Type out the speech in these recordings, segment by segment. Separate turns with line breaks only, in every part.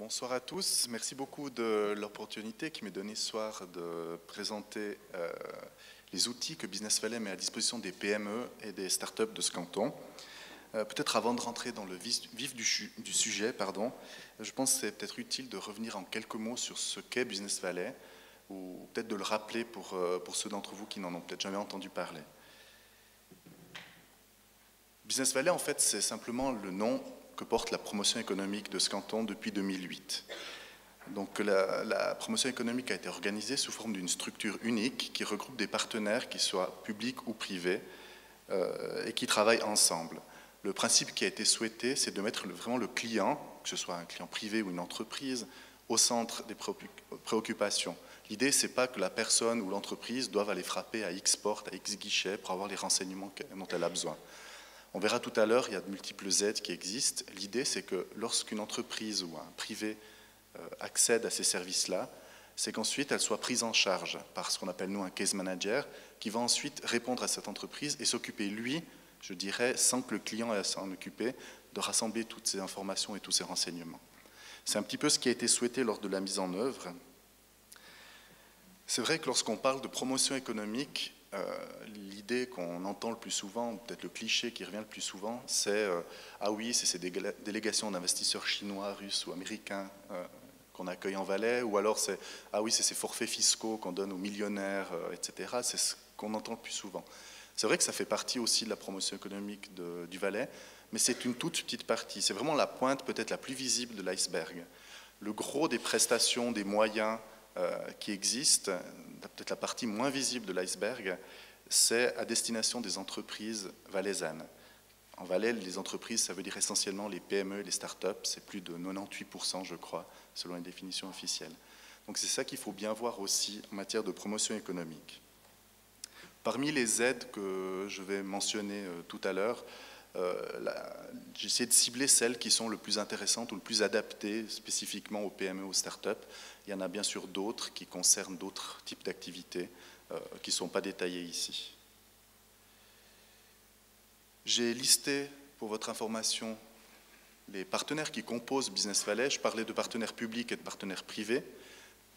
Bonsoir à tous. Merci beaucoup de l'opportunité qui m'est donnée ce soir de présenter les outils que Business Valley met à disposition des PME et des startups de ce canton. Peut-être avant de rentrer dans le vif du sujet, je pense que c'est peut-être utile de revenir en quelques mots sur ce qu'est Business Valley, ou peut-être de le rappeler pour ceux d'entre vous qui n'en ont peut-être jamais entendu parler. Business Valley, en fait, c'est simplement le nom que porte la promotion économique de ce canton depuis 2008. Donc la promotion économique a été organisée sous forme d'une structure unique qui regroupe des partenaires, qui soient publics ou privés, et qui travaillent ensemble. Le principe qui a été souhaité, c'est de mettre vraiment le client, que ce soit un client privé ou une entreprise, au centre des préoccupations. L'idée, ce n'est pas que la personne ou l'entreprise doive aller frapper à X porte, à X guichet pour avoir les renseignements dont elle a besoin. On verra tout à l'heure, il y a de multiples aides qui existent. L'idée, c'est que lorsqu'une entreprise ou un privé accède à ces services-là, c'est qu'ensuite, elle soit prise en charge par ce qu'on appelle, nous, un case manager, qui va ensuite répondre à cette entreprise et s'occuper, lui, je dirais, sans que le client ait à s'en occuper, de rassembler toutes ces informations et tous ces renseignements. C'est un petit peu ce qui a été souhaité lors de la mise en œuvre. C'est vrai que lorsqu'on parle de promotion économique, l'idée qu'on entend le plus souvent, peut-être le cliché qui revient le plus souvent, c'est ah oui, c'est ces délégations d'investisseurs chinois, russes ou américains qu'on accueille en Valais, ou alors c'est ah oui, c'est ces forfaits fiscaux qu'on donne aux millionnaires, etc. C'est ce qu'on entend le plus souvent. C'est vrai que ça fait partie aussi de la promotion économique du Valais, mais c'est une toute petite partie. C'est vraiment la pointe peut-être la plus visible de l'iceberg. Le gros des prestations, des moyens qui existent, peut-être la partie moins visible de l'iceberg, c'est à destination des entreprises valaisannes. En Valais, les entreprises, ça veut dire essentiellement les PME et les startups, c'est plus de 98%, je crois, selon les définitions officielles. Donc c'est ça qu'il faut bien voir aussi en matière de promotion économique. Parmi les aides que je vais mentionner tout à l'heure, j'essaie de cibler celles qui sont le plus intéressantes ou le plus adaptées spécifiquement aux PME, aux startups. Il y en a bien sûr d'autres qui concernent d'autres types d'activités qui ne sont pas détaillées ici. J'ai listé pour votre information les partenaires qui composent Business Valley. Je parlais de partenaires publics et de partenaires privés.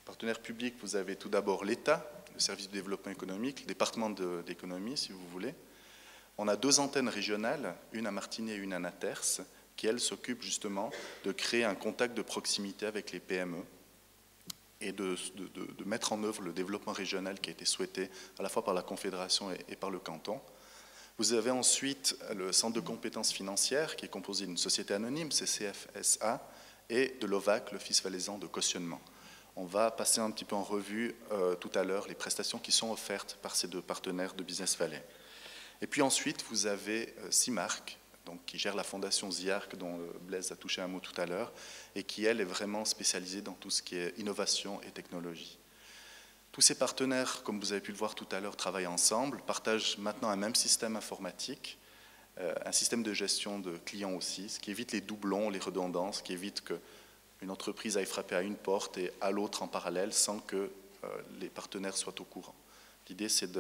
Partenaires publics, vous avez tout d'abord l'État, le service de développement économique, le département d'économie si vous voulez. On a deux antennes régionales, une à Martigny et une à Naters, qui, elles, s'occupent justement de créer un contact de proximité avec les PME et de mettre en œuvre le développement régional qui a été souhaité à la fois par la Confédération et par le canton. Vous avez ensuite le Centre de compétences financières, qui est composé d'une société anonyme, CCF-SA, et de l'OVAC, l'Office valaisan de cautionnement. On va passer un petit peu en revue tout à l'heure les prestations qui sont offertes par ces deux partenaires de Business Valley. Et puis ensuite, vous avez CIMARC, donc, qui gère la fondation ZIARC, dont Blaise a touché un mot tout à l'heure, et qui, elle, est vraiment spécialisée dans tout ce qui est innovation et technologie. Tous ces partenaires, comme vous avez pu le voir tout à l'heure, travaillent ensemble, partagent maintenant un même système informatique, un système de gestion de clients aussi, ce qui évite les doublons, les redondances, ce qui évite qu'une entreprise aille frapper à une porte et à l'autre en parallèle sans que les partenaires soient au courant. L'idée, c'est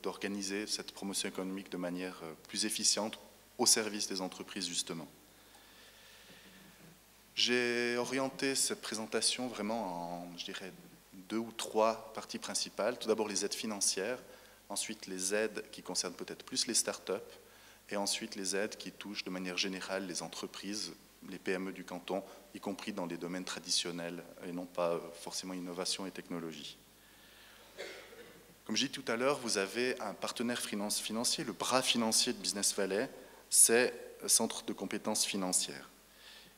d'organiser cette promotion économique de manière plus efficiente au service des entreprises, justement. J'ai orienté cette présentation vraiment en, je dirais, 2 ou 3 parties principales. Tout d'abord, les aides financières, ensuite les aides qui concernent peut-être plus les startups, et ensuite les aides qui touchent de manière générale les entreprises, les PME du canton, y compris dans les domaines traditionnels et non pas forcément innovation et technologie. Comme je dis tout à l'heure, vous avez un partenaire financier, le bras financier de Business Valley, c'est le Centre de compétences financières.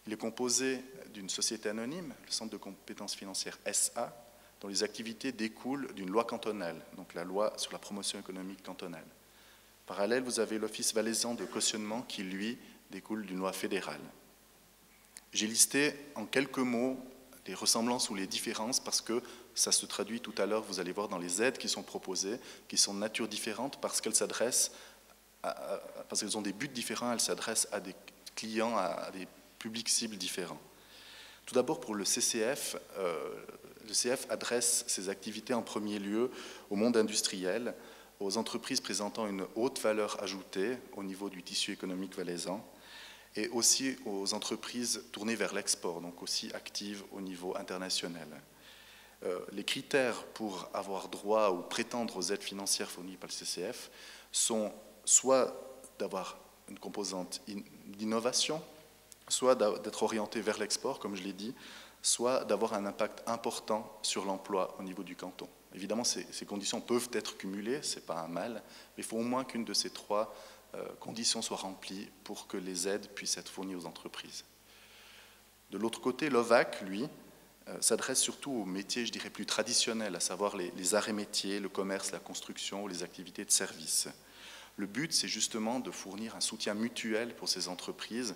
Il est composé d'une société anonyme, le Centre de compétences financières SA, dont les activités découlent d'une loi cantonale, donc la loi sur la promotion économique cantonale. Parallèle, vous avez l'Office valaisan de cautionnement qui, lui, découle d'une loi fédérale. J'ai listé en quelques mots les ressemblances ou les différences parce que ça se traduit tout à l'heure, vous allez voir dans les aides qui sont proposées, qui sont de nature différente parce qu'elles s'adressent, parce qu'elles ont des buts différents, elles s'adressent à des clients, à des publics cibles différents. Tout d'abord pour le CCF adresse ses activités en premier lieu au monde industriel, aux entreprises présentant une haute valeur ajoutée au niveau du tissu économique valaisan. et aussi aux entreprises tournées vers l'export, donc aussi actives au niveau international. Les critères pour avoir droit ou prétendre aux aides financières fournies par le CCF sont soit d'avoir une composante d'innovation, soit d'être orienté vers l'export, comme je l'ai dit, soit d'avoir un impact important sur l'emploi au niveau du canton. Évidemment, ces conditions peuvent être cumulées, ce n'est pas un mal, mais il faut au moins qu'une de ces trois conditions soit remplies pour que les aides puissent être fournies aux entreprises. De l'autre côté, l'OVAC, lui, s'adresse surtout aux métiers, je dirais, plus traditionnels, à savoir les arts et métiers, le commerce, la construction ou les activités de service. Le but, c'est justement de fournir un soutien mutuel pour ces entreprises,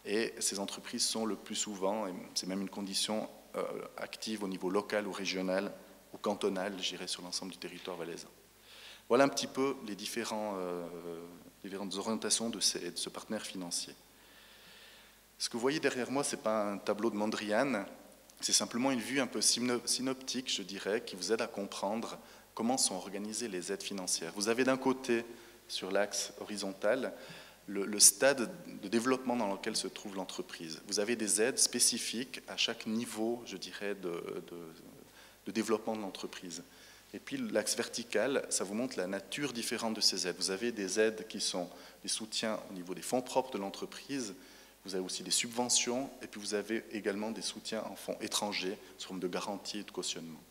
et ces entreprises sont le plus souvent, et c'est même une condition active au niveau local ou régional ou cantonal, je dirais, sur l'ensemble du territoire valaisan. Voilà un petit peu les différentes orientations de ce partenaire financier. Ce que vous voyez derrière moi, ce n'est pas un tableau de Mondrian, c'est simplement une vue un peu synoptique, je dirais, qui vous aide à comprendre comment sont organisées les aides financières. Vous avez d'un côté, sur l'axe horizontal, le stade de développement dans lequel se trouve l'entreprise. Vous avez des aides spécifiques à chaque niveau, je dirais, de développement de l'entreprise. Et puis l'axe vertical, ça vous montre la nature différente de ces aides. Vous avez des aides qui sont des soutiens au niveau des fonds propres de l'entreprise, vous avez aussi des subventions, et puis vous avez également des soutiens en fonds étrangers, sous forme de garantie et de cautionnement.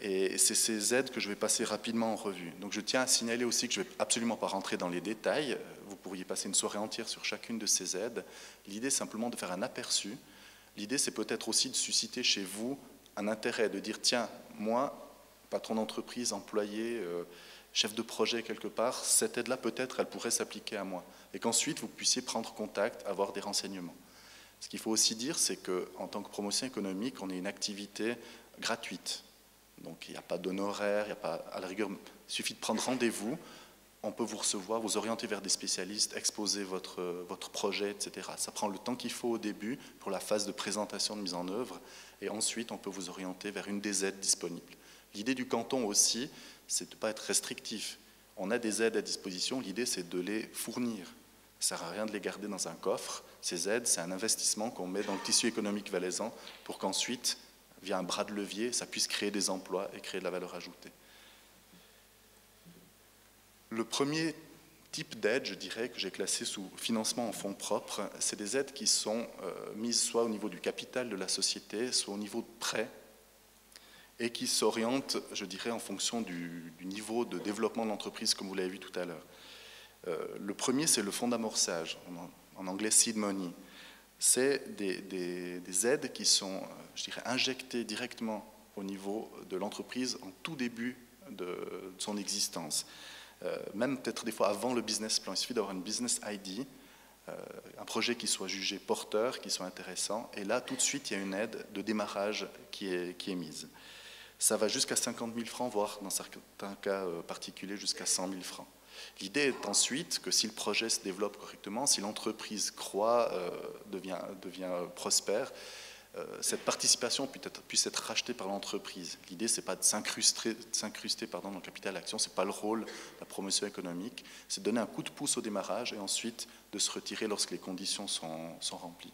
Et c'est ces aides que je vais passer rapidement en revue. Donc je tiens à signaler aussi que je ne vais absolument pas rentrer dans les détails. Vous pourriez passer une soirée entière sur chacune de ces aides. L'idée, c'est simplement de faire un aperçu. L'idée, c'est peut-être aussi de susciter chez vous un intérêt, de dire, tiens, moi, patron d'entreprise, employé, chef de projet quelque part, cette aide-là, peut-être, elle pourrait s'appliquer à moi. Et qu'ensuite, vous puissiez prendre contact, avoir des renseignements. Ce qu'il faut aussi dire, c'est qu'en tant que promotion économique, on est une activité gratuite. Donc il n'y a pas d'honoraires, il n'y a pas, à la rigueur, il suffit de prendre rendez-vous, on peut vous recevoir, vous orienter vers des spécialistes, exposer votre projet, etc. Ça prend le temps qu'il faut au début pour la phase de présentation, de mise en œuvre, et ensuite on peut vous orienter vers une des aides disponibles. L'idée du canton aussi, c'est de ne pas être restrictif. On a des aides à disposition, l'idée c'est de les fournir. Ça ne sert à rien de les garder dans un coffre. Ces aides, c'est un investissement qu'on met dans le tissu économique valaisan pour qu'ensuite, via un bras de levier, ça puisse créer des emplois et créer de la valeur ajoutée. Le premier type d'aide, je dirais, que j'ai classé sous financement en fonds propres, c'est des aides qui sont mises soit au niveau du capital de la société, soit au niveau de prêt, et qui s'orientent, je dirais, en fonction du niveau de développement de l'entreprise, comme vous l'avez vu tout à l'heure. Le premier, c'est le fonds d'amorçage, en anglais seed money. C'est des aides qui sont, je dirais, injectées directement au niveau de l'entreprise en tout début de son existence. Même peut-être des fois avant le business plan. Il suffit d'avoir une business ID, un projet qui soit jugé porteur, qui soit intéressant, et là, tout de suite, il y a une aide de démarrage qui est mise. Ça va jusqu'à 50 000 francs, voire dans certains cas particuliers jusqu'à 100 000 francs. L'idée est ensuite que si le projet se développe correctement, si l'entreprise croît, devient prospère, cette participation puisse être rachetée par l'entreprise. L'idée, ce n'est pas de s'incruster dans le capital action, ce n'est pas le rôle de la promotion économique, c'est de donner un coup de pouce au démarrage et ensuite de se retirer lorsque les conditions sont remplies.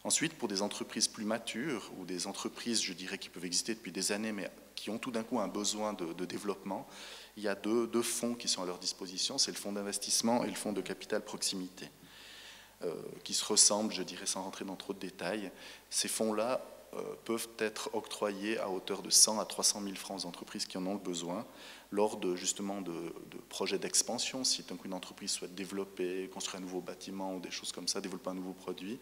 Ensuite, pour des entreprises plus matures ou des entreprises, je dirais, qui peuvent exister depuis des années, mais qui ont tout d'un coup un besoin de développement, il y a deux fonds qui sont à leur disposition, c'est le fonds d'investissement et le fonds de capital proximité, qui se ressemblent, je dirais, sans rentrer dans trop de détails. Ces fonds-là peuvent être octroyés à hauteur de 100 à 300 000 francs aux entreprises qui en ont besoin, lors justement de projets d'expansion, si donc une entreprise souhaite développer, construire un nouveau bâtiment ou des choses comme ça, développer un nouveau produit.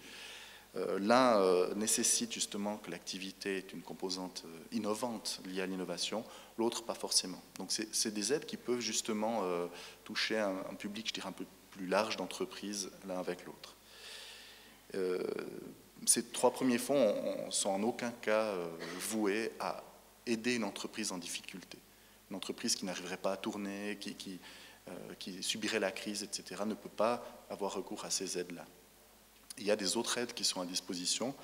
L'un nécessite justement que l'activité ait une composante innovante liée à l'innovation, l'autre pas forcément. Donc c'est des aides qui peuvent justement toucher un public, je dirais, un peu plus large d'entreprises l'un avec l'autre. Ces trois premiers fonds sont en aucun cas voués à aider une entreprise en difficulté. Une entreprise qui n'arriverait pas à tourner, qui subirait la crise, etc., ne peut pas avoir recours à ces aides-là. Il y a des autres aides qui sont à disposition.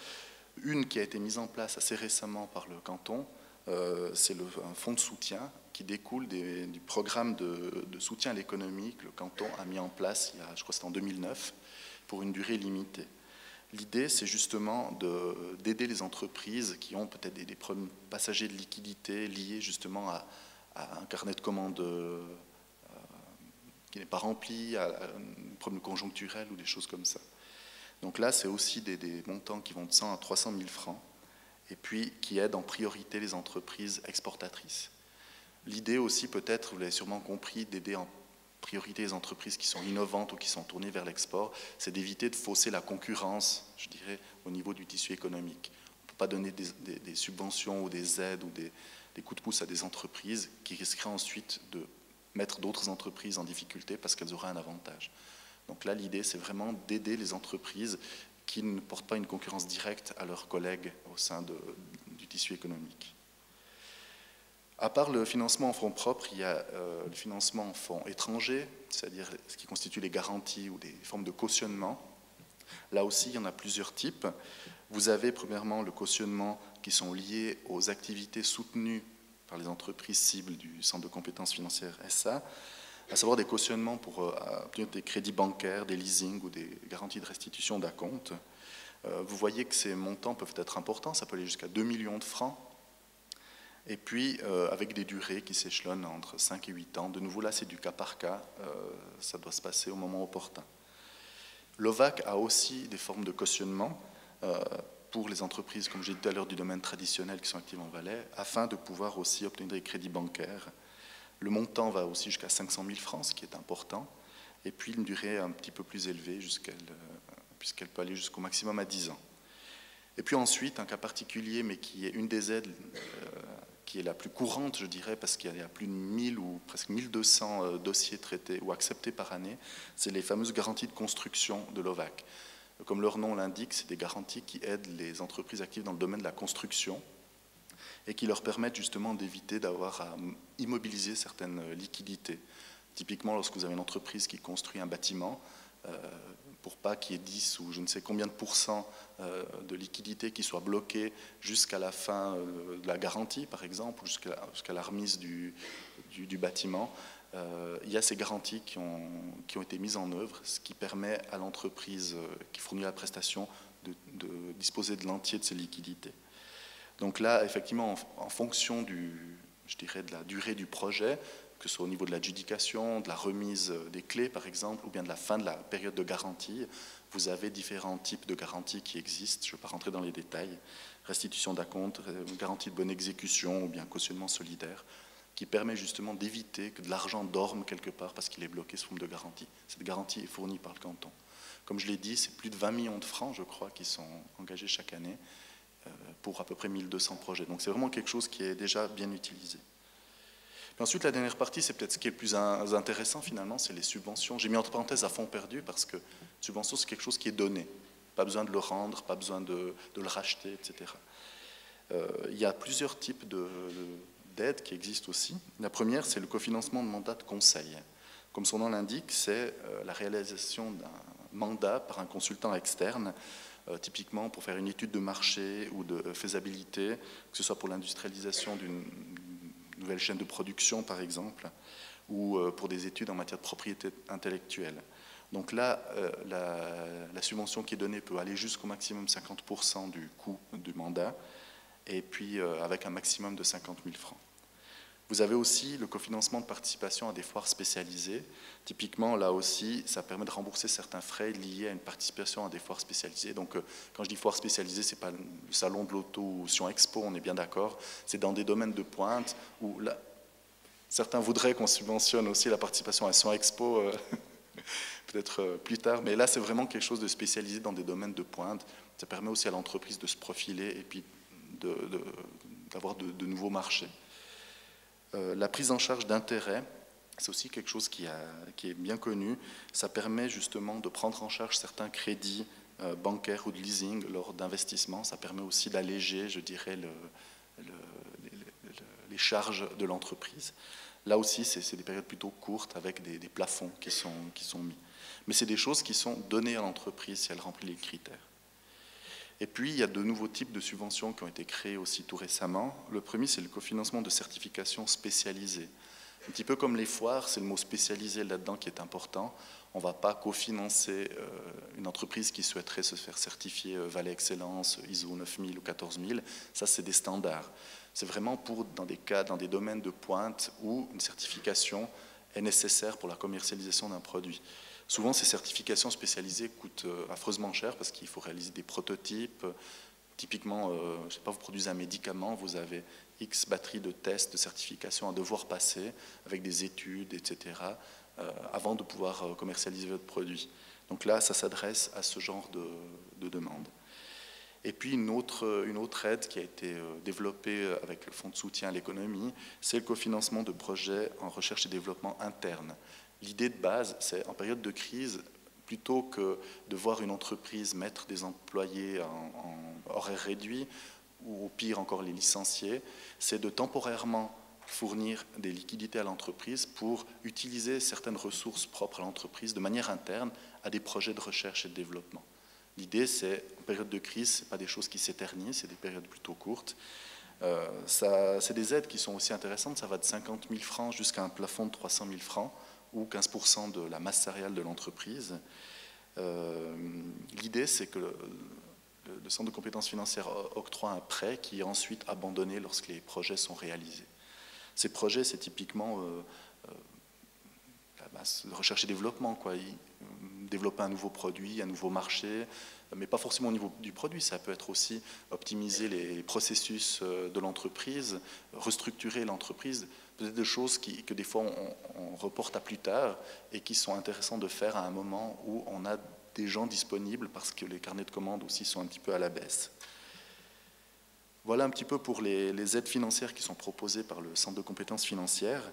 Une qui a été mise en place assez récemment par le canton, c'est un fonds de soutien qui découle du programme de soutien à l'économie que le canton a mis en place, je crois que c'était en 2009, pour une durée limitée. L'idée, c'est justement d'aider les entreprises qui ont peut-être des problèmes passagers de liquidité liés justement à un carnet de commandes qui n'est pas rempli, à un problème conjoncturel ou des choses comme ça. Donc là, c'est aussi des montants qui vont de 100 à 300 000 francs, et puis qui aident en priorité les entreprises exportatrices. L'idée aussi peut-être, vous l'avez sûrement compris, d'aider en priorité les entreprises qui sont innovantes ou qui sont tournées vers l'export, c'est d'éviter de fausser la concurrence, je dirais, au niveau du tissu économique. On ne peut pas donner des subventions ou des aides ou des coups de pouce à des entreprises qui risqueraient ensuite de mettre d'autres entreprises en difficulté parce qu'elles auraient un avantage. Donc là, l'idée, c'est vraiment d'aider les entreprises qui ne portent pas une concurrence directe à leurs collègues au sein du tissu économique. À part le financement en fonds propres, il y a le financement en fonds étrangers, c'est-à-dire ce qui constitue les garanties ou des formes de cautionnement. Là aussi, il y en a plusieurs types. Vous avez premièrement le cautionnement qui sont liés aux activités soutenues par les entreprises cibles du Centre de compétences financières SA, à savoir des cautionnements pour obtenir des crédits bancaires, des leasings ou des garanties de restitution d'acompte. Vous voyez que ces montants peuvent être importants, ça peut aller jusqu'à 2 millions de francs. Et puis, avec des durées qui s'échelonnent entre 5 et 8 ans. De nouveau, là, c'est du cas par cas. Ça doit se passer au moment opportun. L'OVAC a aussi des formes de cautionnement pour les entreprises, comme j'ai dit tout à l'heure, du domaine traditionnel qui sont actives en Valais, afin de pouvoir aussi obtenir des crédits bancaires. Le montant va aussi jusqu'à 500 000 francs, ce qui est important. Et puis, une durée un petit peu plus élevée, puisqu'elle peut aller jusqu'au maximum à 10 ans. Et puis ensuite, un cas particulier, mais qui est une des aides qui est la plus courante, je dirais, parce qu'il y a plus de 1000 ou presque 1200 dossiers traités ou acceptés par année, c'est les fameuses garanties de construction de l'OVAC. Comme leur nom l'indique, c'est des garanties qui aident les entreprises actives dans le domaine de la construction et qui leur permettent justement d'éviter d'avoir à immobiliser certaines liquidités. Typiquement, lorsque vous avez une entreprise qui construit un bâtiment, pour pas qu'il y ait 10 ou je ne sais combien de pourcents de liquidités qui soient bloquées jusqu'à la fin de la garantie, par exemple, jusqu'à la remise du bâtiment, il y a ces garanties qui ont été mises en œuvre, ce qui permet à l'entreprise qui fournit la prestation de disposer de l'entier de ces liquidités. Donc là, effectivement, en fonction je dirais, de la durée du projet, que ce soit au niveau de l'adjudication, de la remise des clés par exemple, ou bien de la fin de la période de garantie, vous avez différents types de garanties qui existent, je ne vais pas rentrer dans les détails, restitution d'acompte, garantie de bonne exécution ou bien cautionnement solidaire, qui permet justement d'éviter que de l'argent dorme quelque part parce qu'il est bloqué sous forme de garantie. Cette garantie est fournie par le canton. Comme je l'ai dit, c'est plus de 20 millions de francs, je crois, qui sont engagés chaque année pour à peu près 1200 projets. Donc c'est vraiment quelque chose qui est déjà bien utilisé. Puis ensuite, la dernière partie, c'est peut-être ce qui est le plus intéressant finalement, c'est les subventions. J'ai mis entre parenthèses à fonds perdus parce que subvention, c'est quelque chose qui est donné. Pas besoin de le rendre, pas besoin de le racheter, etc. Il y a plusieurs types d'aides qui existent aussi. La première, c'est le cofinancement de mandats de conseil. Comme son nom l'indique, c'est la réalisation d'un mandat par un consultant externe, typiquement pour faire une étude de marché ou de faisabilité, que ce soit pour l'industrialisation d'une nouvelle chaîne de production, par exemple, ou pour des études en matière de propriété intellectuelle. Donc là, la subvention qui est donnée peut aller jusqu'au maximum 50% du coût du mandat, et puis avec un maximum de 50 000 francs. Vous avez aussi le cofinancement de participation à des foires spécialisées. Typiquement, là aussi, ça permet de rembourser certains frais liés à une participation à des foires spécialisées. Donc, quand je dis foires spécialisées, ce n'est pas le salon de l'auto ou Sion Expo, on est bien d'accord. C'est dans des domaines de pointe où là, certains voudraient qu'on subventionne aussi la participation à Sion Expo, peut-être plus tard. Mais là, c'est vraiment quelque chose de spécialisé dans des domaines de pointe. Ça permet aussi à l'entreprise de se profiler et puis d'avoir de nouveaux marchés. La prise en charge d'intérêts, c'est aussi quelque chose qui est bien connu. Ça permet justement de prendre en charge certains crédits bancaires ou de leasing lors d'investissements. Ça permet aussi d'alléger, je dirais, les charges de l'entreprise. Là aussi, c'est des périodes plutôt courtes avec des plafonds qui sont mis. Mais c'est des choses qui sont données à l'entreprise si elle remplit les critères. Et puis, il y a de nouveaux types de subventions qui ont été créés aussi tout récemment. Le premier, c'est le cofinancement de certifications spécialisées. Un petit peu comme les foires, c'est le mot spécialisé là-dedans qui est important. On ne va pas cofinancer une entreprise qui souhaiterait se faire certifier Valais Excellence, ISO 9000 ou 14000. Ça, c'est des standards. C'est vraiment dans des cas, dans des domaines de pointe où une certification est nécessaire pour la commercialisation d'un produit. Souvent, ces certifications spécialisées coûtent affreusement cher parce qu'il faut réaliser des prototypes. Typiquement, je ne sais pas, vous produisez un médicament, vous avez X batteries de tests, de certification à devoir passer avec des études, etc., avant de pouvoir commercialiser votre produit. Donc là, ça s'adresse à ce genre de demande. Et puis une autre aide qui a été développée avec le Fonds de soutien à l'économie, c'est le cofinancement de projets en recherche et développement interne. L'idée de base, c'est en période de crise, plutôt que de voir une entreprise mettre des employés en horaire réduit, ou au pire encore les licencier, c'est de temporairement fournir des liquidités à l'entreprise pour utiliser certaines ressources propres à l'entreprise de manière interne à des projets de recherche et de développement. L'idée, c'est, en période de crise, ce n'est pas des choses qui s'éternisent, c'est des périodes plutôt courtes. C'est des aides qui sont aussi intéressantes, ça va de 50 000 francs jusqu'à un plafond de 300 000 francs ou 15% de la masse salariale de l'entreprise. L'idée, c'est que le Centre de compétences financières octroie un prêt qui est ensuite abandonné lorsque les projets sont réalisés. Ces projets, c'est typiquement la recherche et développement, quoi. Développer un nouveau produit, un nouveau marché, mais pas forcément au niveau du produit, ça peut être aussi optimiser les processus de l'entreprise, restructurer l'entreprise, peut-être des choses que des fois on reporte à plus tard et qui sont intéressantes de faire à un moment où on a des gens disponibles parce que les carnets de commandes aussi sont un petit peu à la baisse. Voilà un petit peu pour les aides financières qui sont proposées par le Centre de compétences financières.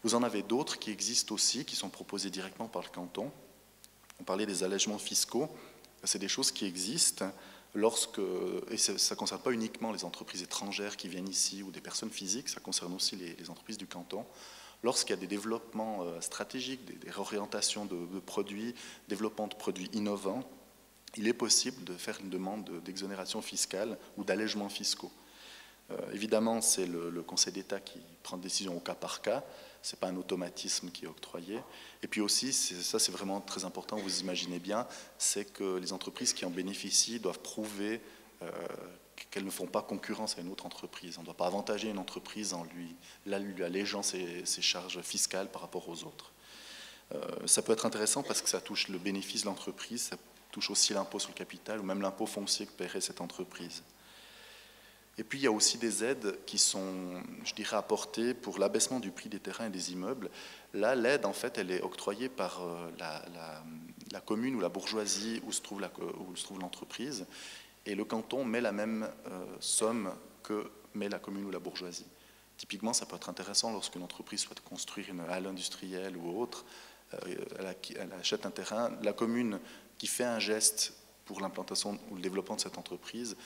Vous en avez d'autres qui existent aussi, qui sont proposées directement par le canton. On parlait des allègements fiscaux. C'est des choses qui existent et ça ne concerne pas uniquement les entreprises étrangères qui viennent ici ou des personnes physiques, ça concerne aussi les entreprises du canton. Lorsqu'il y a des développements stratégiques, des réorientations de produits, développement de produits innovants, il est possible de faire une demande d'exonération fiscale ou d'allègements fiscaux. Évidemment, c'est le Conseil d'État qui prend une décision au cas par cas, ce n'est pas un automatisme qui est octroyé. Et puis aussi, ça c'est vraiment très important, vous imaginez bien, c'est que les entreprises qui en bénéficient doivent prouver qu'elles ne font pas concurrence à une autre entreprise. On ne doit pas avantager une entreprise en lui allégeant ses charges fiscales par rapport aux autres. Ça peut être intéressant parce que ça touche le bénéfice de l'entreprise, ça touche aussi l'impôt sur le capital ou même l'impôt foncier que paierait cette entreprise. Et puis il y a aussi des aides qui sont, je dirais, apportées pour l'abaissement du prix des terrains et des immeubles. Là, l'aide, en fait, elle est octroyée par la commune ou la bourgeoisie où se trouve l'entreprise, et le canton met la même somme que met la commune ou la bourgeoisie. Typiquement, ça peut être intéressant lorsqu'une entreprise souhaite construire une halle industrielle ou autre, elle achète un terrain, la commune qui fait un geste pour l'implantation ou le développement de cette entreprise,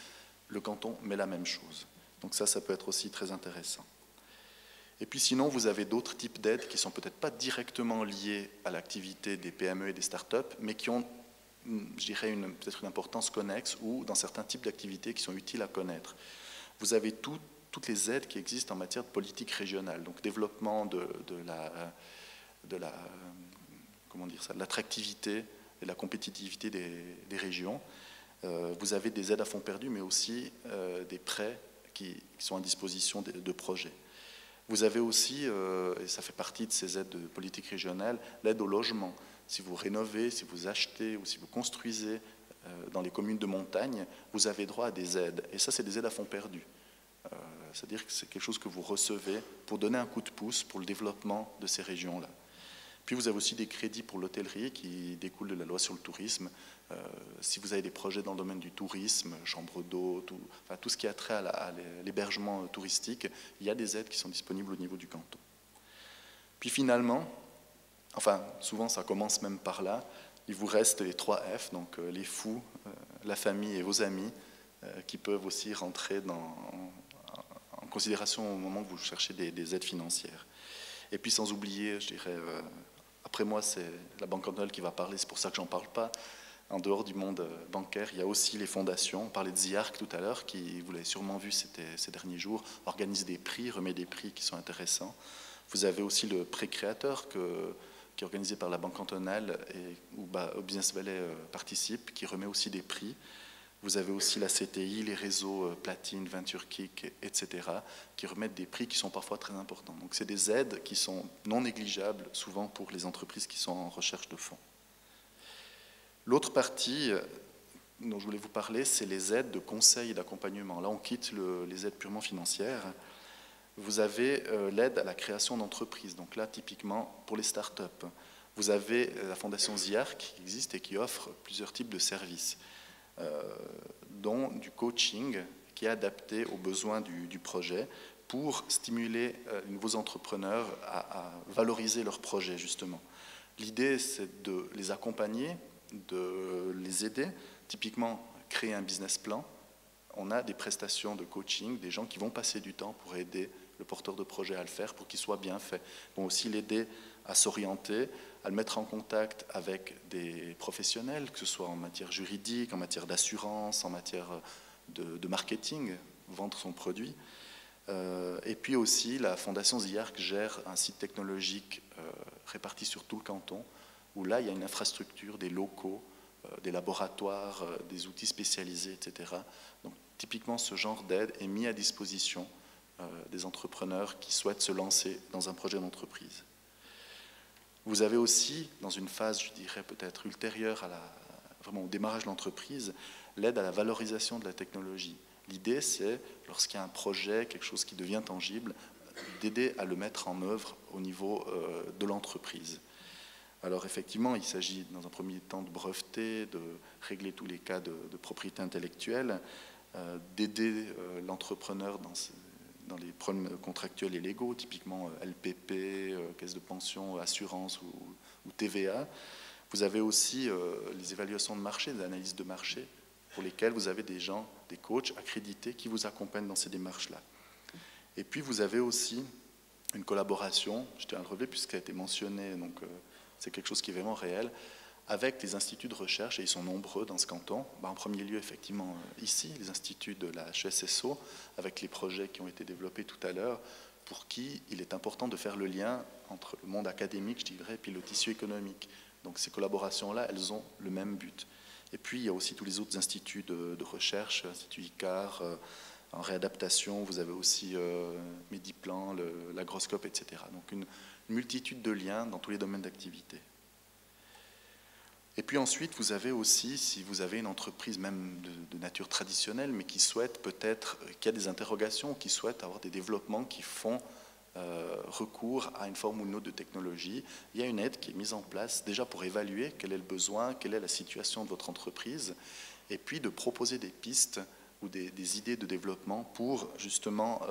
le canton met la même chose. Donc ça peut être aussi très intéressant. Et puis sinon, vous avez d'autres types d'aides qui ne sont peut-être pas directement liées à l'activité des PME et des startups, mais qui ont, je dirais, peut-être une importance connexe ou dans certains types d'activités qui sont utiles à connaître. Vous avez toutes les aides qui existent en matière de politique régionale, donc développement de l'attractivité et de la compétitivité des régions. Vous avez des aides à fonds perdus, mais aussi des prêts qui sont à disposition de projets. Vous avez aussi, et ça fait partie de ces aides de politique régionale, l'aide au logement. Si vous rénovez, si vous achetez ou si vous construisez dans les communes de montagne, vous avez droit à des aides. Et ça, c'est des aides à fonds perdus. C'est-à-dire que c'est quelque chose que vous recevez pour donner un coup de pouce pour le développement de ces régions-là. Puis vous avez aussi des crédits pour l'hôtellerie qui découlent de la loi sur le tourisme. Si vous avez des projets dans le domaine du tourisme, chambre d'eau, tout ce qui a trait à l'hébergement touristique, il y a des aides qui sont disponibles au niveau du canton. Puis finalement, souvent ça commence même par là, il vous reste les 3 F, donc les fous, la famille et vos amis, qui peuvent aussi rentrer en considération au moment où vous cherchez des aides financières. Et puis sans oublier, je dirais, après moi c'est la Banque cantonale qui va parler, c'est pour ça que j'en parle pas. En dehors du monde bancaire, il y a aussi les fondations. On parlait de ZIARC tout à l'heure, qui, vous l'avez sûrement vu ces derniers jours, organise des prix, remet des prix qui sont intéressants. Vous avez aussi le pré créateur que qui est organisé par la Banque cantonale et où Business Valley participe, qui remet aussi des prix. Vous avez aussi la CTI, les réseaux Platine, Venture Kick, etc., qui remettent des prix qui sont parfois très importants. Donc c'est des aides qui sont non négligeables, souvent pour les entreprises qui sont en recherche de fonds. L'autre partie dont je voulais vous parler, c'est les aides de conseil et d'accompagnement. Là, on quitte les aides purement financières. Vous avez l'aide à la création d'entreprises. Donc là, typiquement, pour les startups, vous avez la fondation ZIAR qui existe et qui offre plusieurs types de services, dont du coaching qui est adapté aux besoins du projet pour stimuler les nouveaux entrepreneurs à valoriser leurs projets, justement. L'idée, c'est de les accompagner, de les aider. Typiquement, créer un business plan. On a des prestations de coaching, des gens qui vont passer du temps pour aider le porteur de projet à le faire pour qu'il soit bien fait. Ils vont aussi l'aider à s'orienter, à le mettre en contact avec des professionnels, que ce soit en matière juridique, en matière d'assurance, en matière de marketing, vendre son produit. Et puis aussi, la Fondation ZIARC gère un site technologique réparti sur tout le canton, où là, il y a une infrastructure, des locaux, des laboratoires, des outils spécialisés, etc. Donc, typiquement, ce genre d'aide est mis à disposition des entrepreneurs qui souhaitent se lancer dans un projet d'entreprise. Vous avez aussi, dans une phase, je dirais, peut-être ultérieure vraiment au démarrage de l'entreprise, l'aide à la valorisation de la technologie. L'idée, c'est, lorsqu'il y a un projet, quelque chose qui devient tangible, d'aider à le mettre en œuvre au niveau de l'entreprise. Alors effectivement, il s'agit dans un premier temps de breveter, de régler tous les cas de propriété intellectuelle, d'aider l'entrepreneur dans les problèmes contractuels et légaux, typiquement LPP, caisse de pension, assurance ou TVA. Vous avez aussi les évaluations de marché, des analyses de marché, pour lesquelles vous avez des gens, des coachs accrédités qui vous accompagnent dans ces démarches-là. Et puis vous avez aussi une collaboration, je tiens à le relever puisqu'elle a été mentionnée, donc c'est quelque chose qui est vraiment réel, avec les instituts de recherche, et ils sont nombreux dans ce canton. En premier lieu, effectivement, ici, les instituts de la HESSO, avec les projets qui ont été développés tout à l'heure, pour qui il est important de faire le lien entre le monde académique, je dirais, et puis le tissu économique. Donc ces collaborations-là, elles ont le même but. Et puis, il y a aussi tous les autres instituts de recherche, l'Institut ICAR, en réadaptation, vous avez aussi Mediplan, l'Agroscope, etc. Donc une multitude de liens dans tous les domaines d'activité. Et puis ensuite, vous avez aussi, si vous avez une entreprise même de nature traditionnelle, mais qui souhaite peut-être, qui a des interrogations, qui souhaite avoir des développements qui font recours à une forme ou une autre de technologie, il y a une aide qui est mise en place déjà pour évaluer quel est le besoin, quelle est la situation de votre entreprise, et puis de proposer des pistes ou des idées de développement pour justement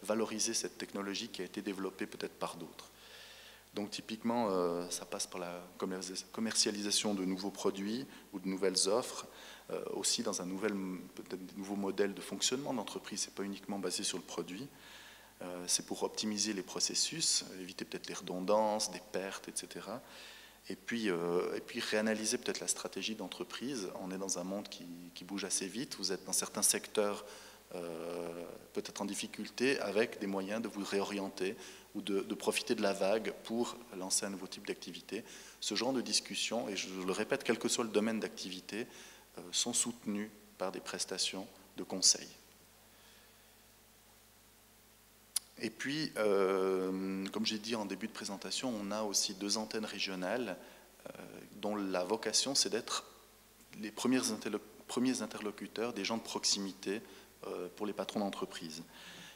valoriser cette technologie qui a été développée peut-être par d'autres. Donc typiquement, ça passe par la commercialisation de nouveaux produits ou de nouvelles offres, aussi dans un nouveau modèle de fonctionnement d'entreprise. Ce n'est pas uniquement basé sur le produit, c'est pour optimiser les processus, éviter peut-être les redondances, des pertes, etc. Et puis réanalyser peut-être la stratégie d'entreprise. On est dans un monde qui bouge assez vite, vous êtes dans certains secteurs peut-être en difficulté, avec des moyens de vous réorienter ou de profiter de la vague pour lancer un nouveau type d'activité. Ce genre de discussion, et je le répète, quel que soit le domaine d'activité, sont soutenus par des prestations de conseil. Et puis, comme j'ai dit en début de présentation, on a aussi 2 antennes régionales dont la vocation, c'est d'être les premiers interlocuteurs des gens de proximité pour les patrons d'entreprise.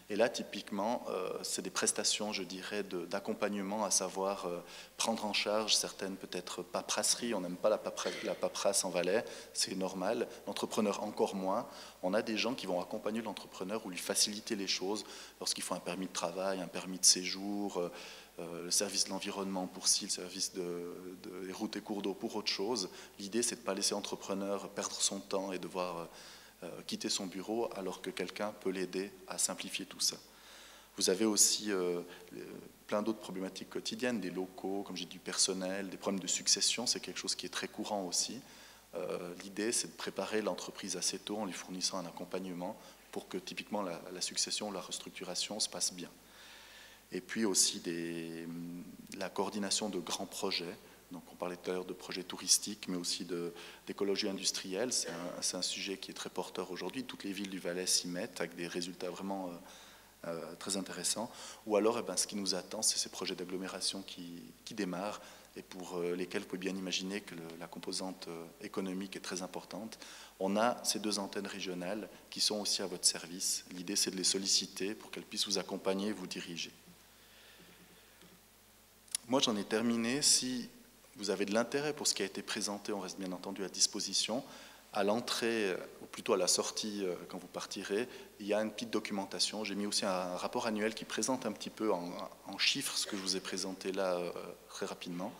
Et là, typiquement, c'est des prestations, je dirais, d'accompagnement, à savoir prendre en charge certaines, peut-être, paperasseries. On n'aime pas la paperasse en Valais, c'est normal. L'entrepreneur, encore moins. On a des gens qui vont accompagner l'entrepreneur ou lui faciliter les choses lorsqu'il faut un permis de travail, un permis de séjour, le service de l'environnement pour ci, le service des routes et cours d'eau pour autre chose. L'idée, c'est de ne pas laisser l'entrepreneur perdre son temps et devoir quitter son bureau, alors que quelqu'un peut l'aider à simplifier tout ça. Vous avez aussi plein d'autres problématiques quotidiennes, des locaux, comme j'ai dit, du personnel, des problèmes de succession, c'est quelque chose qui est très courant aussi. L'idée, c'est de préparer l'entreprise assez tôt en lui fournissant un accompagnement pour que typiquement la succession ou la restructuration se passe bien. Et puis aussi la coordination de grands projets. Donc on parlait tout à l'heure de projets touristiques, mais aussi d'écologie industrielle. C'est un sujet qui est très porteur aujourd'hui. Toutes les villes du Valais s'y mettent avec des résultats vraiment très intéressants. Ou alors, ce qui nous attend, c'est ces projets d'agglomération qui démarrent et pour lesquels vous pouvez bien imaginer que la composante économique est très importante. On a ces 2 antennes régionales qui sont aussi à votre service. L'idée, c'est de les solliciter pour qu'elles puissent vous accompagner et vous diriger. Moi, j'en ai terminé. Si vous avez de l'intérêt pour ce qui a été présenté, on reste bien entendu à disposition. À l'entrée, ou plutôt à la sortie, quand vous partirez, il y a une petite documentation. J'ai mis aussi un rapport annuel qui présente un petit peu en chiffres ce que je vous ai présenté là très rapidement.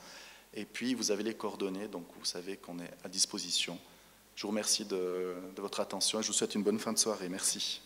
Et puis, vous avez les coordonnées, donc vous savez qu'on est à disposition. Je vous remercie de votre attention et je vous souhaite une bonne fin de soirée. Merci.